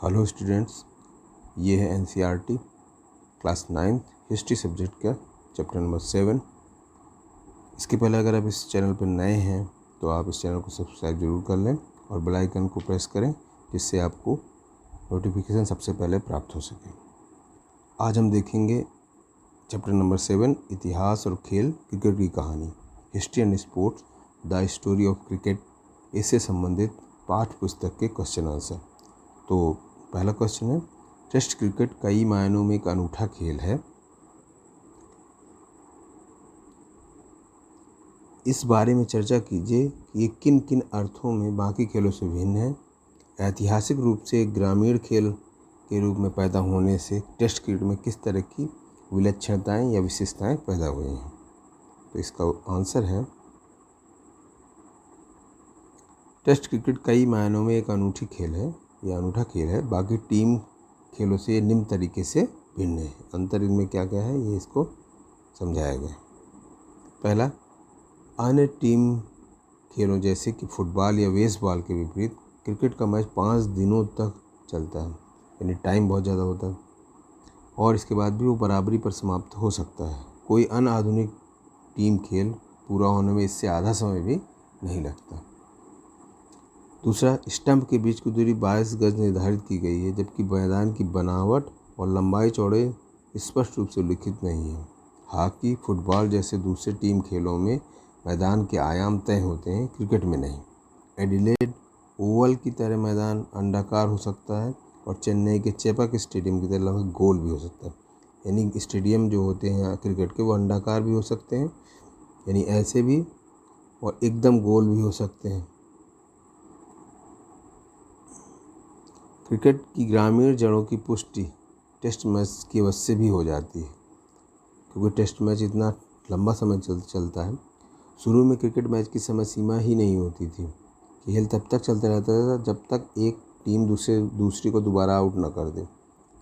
Hello students, ये है NCERT class 9 history subject का चैप्टर नंबर 7। इसके पहले अगर आप इस चैनल पर नए हैं तो आप इस चैनल को सब्सक्राइब जरूर कर लें और बेल आइकन को प्रेस करें, जिससे आपको नोटिफिकेशन सबसे पहले प्राप्त हो सके। आज हम देखेंगे चैप्टर नंबर 7, इतिहास और खेल, क्रिकेट की कहानी, history and sports, the story of cricket. इससे संबंधित पाठ्य पुस्तक के क्वेश्चन आंसर। तो पहला क्वेश्चन है, टेस्ट क्रिकेट कई मायनों में एक अनूठा खेल है। इस बारे में चर्चा कीजिए कि ये किन किन अर्थों में बाकी खेलों से भिन्न है। ऐतिहासिक रूप से एक ग्रामीण खेल के रूप में पैदा होने से टेस्ट क्रिकेट में किस तरह की विलक्षणताएं या विशेषताएं पैदा हुई हैं। तो इसका आंसर है, टेस्ट क्रिकेट कई मायनों में एक अनूठी खेल है या अनूठा खेल है। बाकी टीम खेलों से निम्न तरीके से भिन्न है। अंतर इनमें क्या क्या है, ये इसको समझाया गया। पहला, अन्य टीम खेलों जैसे कि फुटबॉल या बेसबॉल के विपरीत क्रिकेट का मैच 5 दिनों तक चलता है, यानी टाइम बहुत ज़्यादा होता है और इसके बाद भी वो बराबरी पर समाप्त हो सकता है। कोई अन्य आधुनिक टीम खेल पूरा होने में इससे आधा समय भी नहीं लगता। दूसरा, स्टंप के बीच की दूरी 22 गज निर्धारित की गई है, जबकि मैदान की बनावट और लंबाई चौड़े स्पष्ट रूप से उल्लिखित नहीं है। हॉकी, फुटबॉल जैसे दूसरे टीम खेलों में मैदान के आयाम तय होते हैं, क्रिकेट में नहीं। एडिलेड ओवल की तरह मैदान अंडाकार हो सकता है और चेन्नई के चेपक स्टेडियम की तरह लगभग गोल भी हो सकता है। यानी स्टेडियम जो होते हैं क्रिकेट के, वो अंडाकार भी हो सकते हैं, यानी ऐसे भी, और एकदम गोल भी हो सकते हैं। क्रिकेट की ग्रामीण जड़ों की पुष्टि टेस्ट मैच की वजह से भी हो जाती है, क्योंकि टेस्ट मैच इतना लंबा समय चलता है। शुरू में क्रिकेट मैच की समय सीमा ही नहीं होती थी। खेल तब तक चलता रहता था जब तक एक टीम दूसरी को दोबारा आउट न कर दे।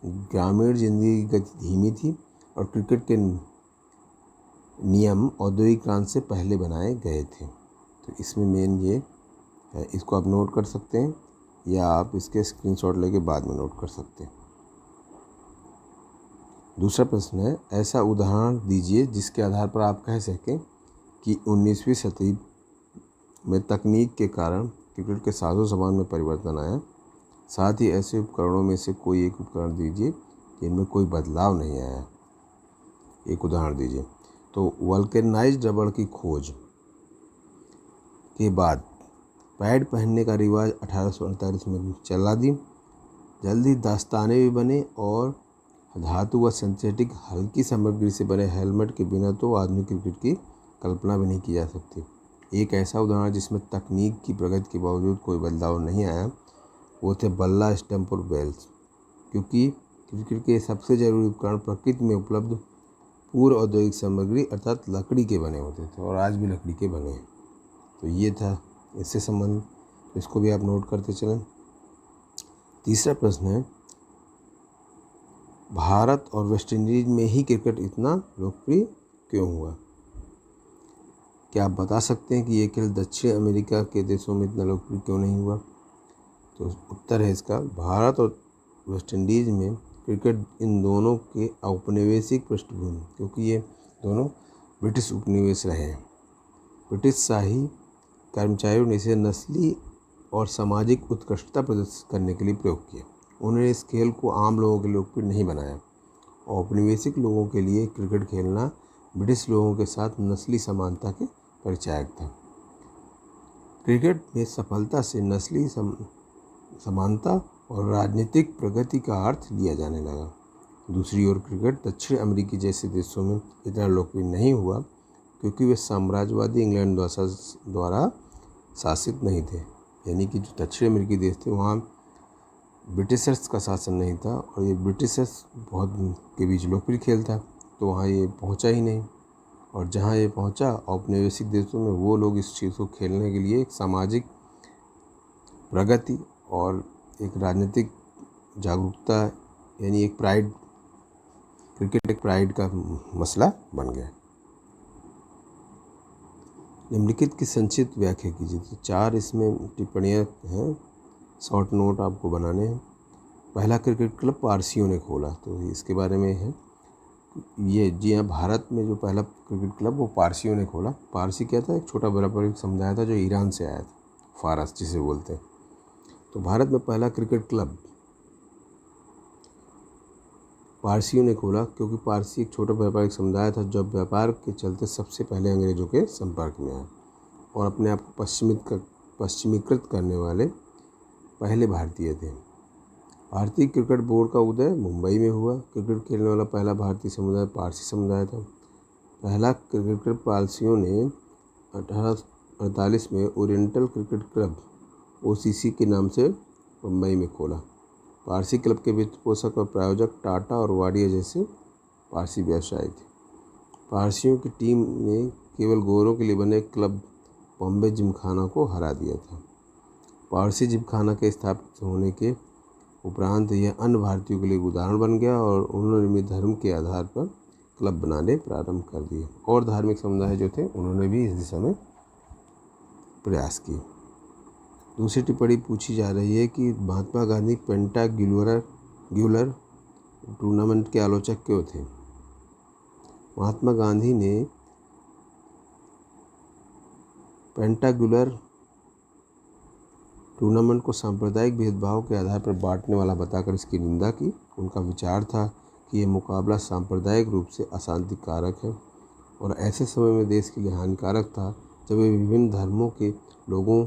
ग्रामीण जिंदगी की गति धीमी थी और क्रिकेट के नियम औद्योगिक क्रांति से पहले बनाए गए थे। तो इसमें मेन ये है, इसको आप नोट कर सकते हैं या आप इसके स्क्रीनशॉट लेके बाद में नोट कर सकते हैं। दूसरा प्रश्न है, ऐसा उदाहरण दीजिए जिसके आधार पर आप कह सकें कि 19वीं सदी में तकनीक के कारण क्रिकेट के साजो सामान में परिवर्तन आया। साथ ही ऐसे उपकरणों में से कोई एक उपकरण दीजिए जिनमें कोई बदलाव नहीं आया। एक उदाहरण दीजिए। तो वल्केनाइज्ड रबड़ की खोज के बाद पैड पहनने का रिवाज 1848 में चला दी। जल्दी दास्ताने भी बने और धातु व सिंथेटिक हल्की सामग्री से बने हेलमेट के बिना तो आधुनिक क्रिकेट की कल्पना भी नहीं की जा सकती। एक ऐसा उदाहरण जिसमें तकनीक की प्रगति के बावजूद कोई बदलाव नहीं आया, वो थे बल्ला, स्टंप और बेल्स। क्योंकि क्रिकेट के सबसे जरूरी उपकरण प्रकृति में उपलब्ध पूर्व औद्योगिक सामग्री अर्थात लकड़ी के बने होते थे और आज भी लकड़ी के बने हैं। तो ये था इससे संबंधित, तो इसको भी आप नोट करते चलें। तीसरा प्रश्न है, भारत और वेस्ट इंडीज में ही क्रिकेट इतना लोकप्रिय क्यों हुआ? क्या आप बता सकते हैं कि ये खेल दक्षिण अमेरिका के देशों में इतना लोकप्रिय क्यों नहीं हुआ? तो उत्तर है इसका, भारत और वेस्ट इंडीज में क्रिकेट इन दोनों के औपनिवेशिक पृष्ठभूमि, क्योंकि ये दोनों ब्रिटिश उपनिवेश रहे हैं। ब्रिटिश शाही कर्मचारियों ने इसे नस्ली और सामाजिक उत्कृष्टता प्रदर्शित करने के लिए प्रयोग किया। उन्होंने इस खेल को आम लोगों के लिए लोकप्रिय नहीं बनाया। औपनिवेशिक लोगों के लिए क्रिकेट खेलना ब्रिटिश लोगों के साथ नस्ली समानता के परिचायक था। क्रिकेट में सफलता से नस्ली समानता और राजनीतिक प्रगति का अर्थ लिया जाने लगा। दूसरी ओर क्रिकेट दक्षिण अमेरिकी जैसे देशों में इतना लोकप्रिय नहीं हुआ, क्योंकि वे साम्राज्यवादी इंग्लैंड द्वारा शासित नहीं थे। यानी कि जो दक्षिण अमेरिकी देश थे वहाँ ब्रिटिशर्स का शासन नहीं था और ये ब्रिटिशर्स बहुत के बीच लोकप्रिय खेल था, तो वहाँ ये पहुँचा ही नहीं। और जहाँ ये पहुँचा औपनिवेशिक देशों में, वो लोग इस चीज़ को खेलने के लिए एक सामाजिक प्रगति और एक राजनीतिक जागरूकता, यानी एक प्राइड, क्रिकेट एक प्राइड का मसला बन गया। निम्नलिखित की संक्षिप्त व्याख्या कीजिए। तो 4 इसमें टिप्पणियाँ हैं, शॉर्ट नोट आपको बनाने हैं। पहला क्रिकेट क्लब पारसियों ने खोला, तो इसके बारे में है ये। जी हाँ, भारत में जो पहला क्रिकेट क्लब वो पारसियों ने खोला। पारसी क्या था? एक छोटा व्यापारिक समुदाय था जो ईरान से आया था, फारस जिसे बोलते हैं। तो भारत में पहला क्रिकेट क्लब पारसियों ने खोला, क्योंकि पारसी एक छोटा व्यापारिक समुदाय था जो व्यापार के चलते सबसे पहले अंग्रेज़ों के संपर्क में आया और अपने आप को पश्चिमीकृत करने वाले पहले भारतीय थे। भारतीय क्रिकेट बोर्ड का उदय मुंबई में हुआ। क्रिकेट खेलने वाला पहला भारतीय समुदाय पारसी समुदाय था। पहला क्रिकेट क्लब पारसियों ने 1848 में ओरिएंटल क्रिकेट क्लब OCC के नाम से मुंबई में खोला। पारसी क्लब के वित्त पोषक और प्रायोजक टाटा और वाडिया जैसे पारसी व्यवसायी थे। पारसियों की टीम ने केवल गोरों के लिए बने क्लब बॉम्बे जिमखाना को हरा दिया था। पारसी जिमखाना के स्थापित होने के उपरांत यह अन्य भारतीयों के लिए उदाहरण बन गया और उन्होंने भी धर्म के आधार पर क्लब बनाने प्रारंभ कर दिए और धार्मिक समुदाय जो थे उन्होंने भी इस दिशा में प्रयास किए। दूसरी टिप्पणी पूछी जा रही है कि महात्मा गांधी पेंटाग्युलर टूर्नामेंट के आलोचक क्यों थे? महात्मा गांधी ने पेंटाग्युलर टूर्नामेंट को सांप्रदायिक भेदभाव के आधार पर बांटने वाला बताकर इसकी निंदा की। उनका विचार था कि यह मुकाबला सांप्रदायिक रूप से अशांति कारक है और ऐसे समय में देश के लिए हानिकारक था जब वे विभिन्न धर्मों के लोगों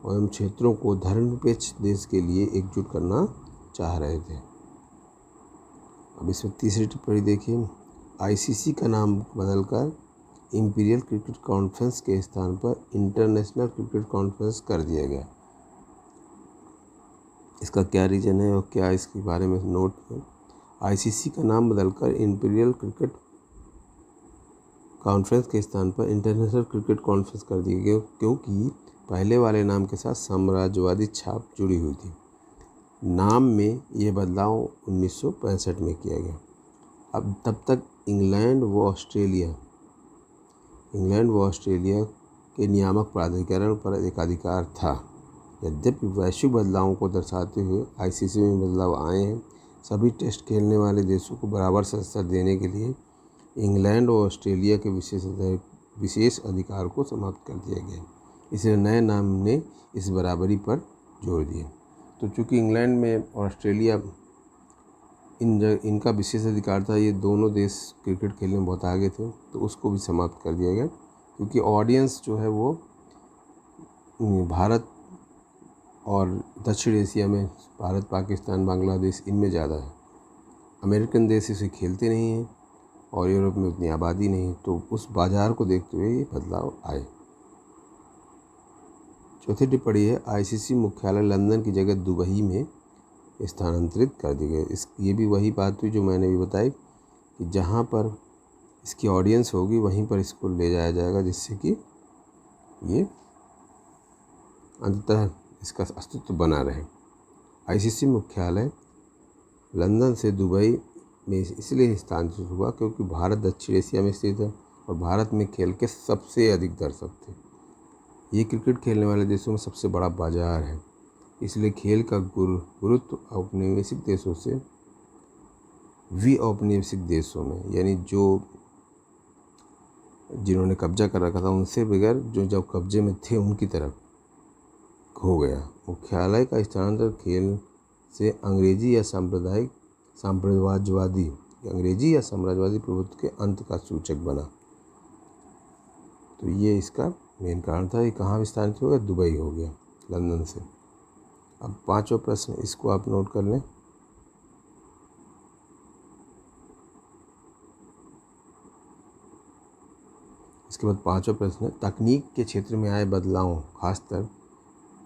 एवं क्षेत्रों को धर्मनिरपेक्ष देश के लिए एकजुट करना चाह रहे थे। अब इसमें तीसरी टिप्पणी देखिए। ICC का नाम बदलकर इंपीरियल क्रिकेट कॉन्फ्रेंस के स्थान पर इंटरनेशनल क्रिकेट कॉन्फ्रेंस कर दिया गया। इसका क्या रीज़न है और क्या इसके बारे में नोट है? ICC का नाम बदलकर इंपीरियल क्रिकेट कॉन्फ्रेंस के स्थान पर इंटरनेशनल क्रिकेट कॉन्फ्रेंस कर दिया गया, क्योंकि पहले वाले नाम के साथ साम्राज्यवादी छाप जुड़ी हुई थी। नाम में यह बदलाव 1965 में किया गया। अब तब तक इंग्लैंड व ऑस्ट्रेलिया के नियामक प्राधिकरण पर एकाधिकार था। यद्यपि वैश्विक बदलावों को दर्शाते हुए ICC में बदलाव आए हैं, सभी टेस्ट खेलने वाले देशों को बराबर सदस्यता देने के लिए इंग्लैंड और ऑस्ट्रेलिया के विशेष अधिकार को समाप्त कर दिया गया। इसलिए नए नाम ने इस बराबरी पर जोर दिया। तो चूँकि इंग्लैंड में और ऑस्ट्रेलिया इनका विशेष अधिकार था, ये दोनों देश क्रिकेट खेलने में बहुत आगे थे, तो उसको भी समाप्त कर दिया गया, क्योंकि ऑडियंस जो है वो भारत और दक्षिण एशिया में भारत, पाकिस्तान, बांग्लादेश इनमें ज़्यादा है। अमेरिकन देश इसे खेलते नहीं हैं और यूरोप में उतनी आबादी नहीं है, तो उस बाज़ार को देखते हुए ये बदलाव आए। चौथी टिप्पणी है ICC मुख्यालय लंदन की जगह दुबई में स्थानांतरित कर दी गई। ये भी वही बात हुई जो मैंने भी बताई कि जहाँ पर इसकी ऑडियंस होगी वहीं पर इसको ले जाया जाएगा, जिससे कि ये अंततः इसका अस्तित्व बना रहे। ICC मुख्यालय लंदन से दुबई में इसलिए स्थानांतरित हुआ क्योंकि भारत दक्षिण एशिया में स्थित है और भारत में खेल के सबसे अधिक दर्शक थे। ये क्रिकेट खेलने वाले देशों में सबसे बड़ा बाजार है, इसलिए खेल का गुरुत्व औपनिवेशिक देशों से औपनिवेशिक देशों में, यानी जिन्होंने कब्जा कर रखा था उनसे बगैर जो जब कब्जे में थे उनकी तरफ हो गया। मुख्यालय का स्थानांतरण खेल से अंग्रेजी या साम्राज्यवादी प्रभुत्व के अंत का सूचक बना। तो ये इसका मेन कारण था। ये कहाँ विस्तारित हो गया? दुबई हो गया लंदन से। अब पांचवा प्रश्न, इसको आप नोट कर लें। इसके बाद पांचवा प्रश्न है, तकनीक के क्षेत्र में आए बदलावों,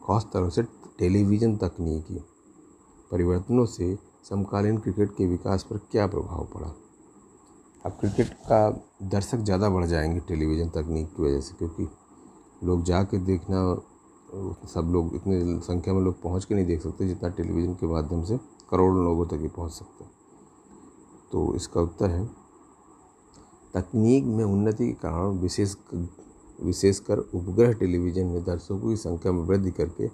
खास तरह से टेलीविज़न तकनीकी परिवर्तनों से समकालीन क्रिकेट के विकास पर क्या प्रभाव पड़ा? अब क्रिकेट का दर्शक ज़्यादा बढ़ जाएंगे टेलीविज़न तकनीक की वजह से, क्योंकि लोग जाके देखना, सब लोग इतने संख्या में लोग पहुंच के नहीं देख सकते जितना टेलीविज़न के माध्यम से करोड़ों लोगों तक ही पहुंच सकते हैं। तो इसका उत्तर है, तकनीक में उन्नति के कारण विशेषकर उपग्रह टेलीविज़न ने दर्शकों की संख्या में वृद्धि करके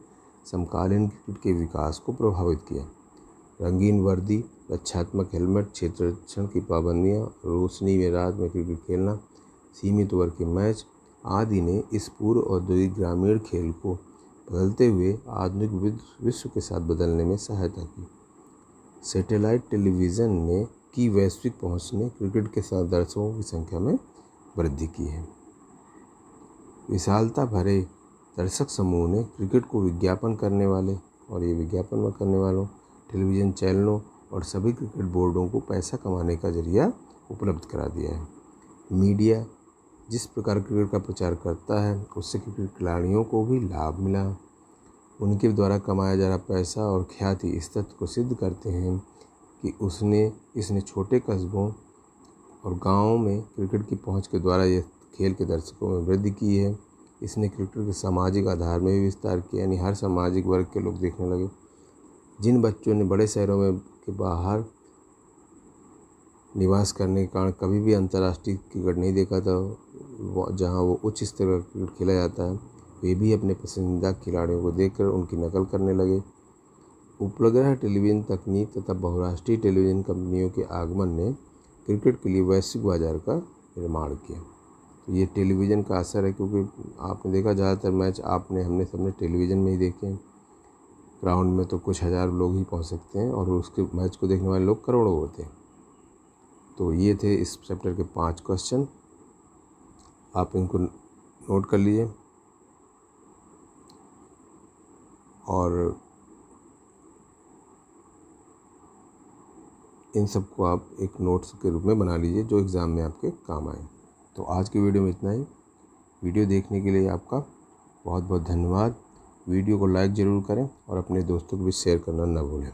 समकालीन क्रिकेट के विकास को प्रभावित किया। रंगीन वर्दी, रक्षात्मक हेलमेट, क्षेत्र रक्षण की पाबंदियाँ, रोशनी में रात में क्रिकेट खेलना, सीमित ओवर के मैच आदि ने इस पूर्व औद्योगिक ग्रामीण खेल को बदलते हुए आधुनिक विश्व के साथ बदलने में सहायता की। सैटेलाइट टेलीविज़न ने की वैश्विक पहुंच ने क्रिकेट के साथ दर्शकों की संख्या में वृद्धि की है। विशालता भरे दर्शक समूह ने क्रिकेट को विज्ञापन करने वाले और ये विज्ञापन करने वालों, टेलीविज़न चैनलों और सभी क्रिकेट बोर्डों को पैसा कमाने का जरिया उपलब्ध करा दिया है। मीडिया जिस प्रकार क्रिकेट का प्रचार करता है उससे क्रिकेट खिलाड़ियों को भी लाभ मिला। उनके द्वारा कमाया जा रहा पैसा और ख्याति इस तथ्य को सिद्ध करते हैं कि इसने छोटे कस्बों और गाँवों में क्रिकेट की पहुंच के द्वारा ये खेल के दर्शकों में वृद्धि की है। इसने क्रिकेट के सामाजिक आधार में भी विस्तार किया, यानी हर सामाजिक वर्ग के लोग देखने लगे। जिन बच्चों ने बड़े शहरों में के बाहर निवास करने के कारण कभी भी अंतर्राष्ट्रीय क्रिकेट नहीं देखा था, जहां वो उच्च स्तर का क्रिकेट खेला जाता है, वे भी अपने पसंदीदा खिलाड़ियों को देखकर उनकी नकल करने लगे। उपग्रह टेलीविज़न तकनीक तथा बहुराष्ट्रीय टेलीविज़न कंपनियों के आगमन ने क्रिकेट के लिए वैश्विक बाजार का निर्माण किया। तो ये टेलीविज़न का असर है, क्योंकि आपने देखा ज़्यादातर मैच हमने सबने टेलीविज़न में ही देखे हैं। ग्राउंड में तो कुछ हज़ार लोग ही पहुंच सकते हैं और उसके मैच को देखने वाले लोग करोड़ों होते हैं। तो ये थे इस चैप्टर के 5 क्वेश्चन, आप इनको नोट कर लीजिए और इन सबको आप एक नोट्स के रूप में बना लीजिए जो एग्ज़ाम में आपके काम आए। तो आज की वीडियो में इतना ही। वीडियो देखने के लिए आपका बहुत बहुत धन्यवाद। वीडियो को लाइक ज़रूर करें और अपने दोस्तों को भी शेयर करना न भूलें।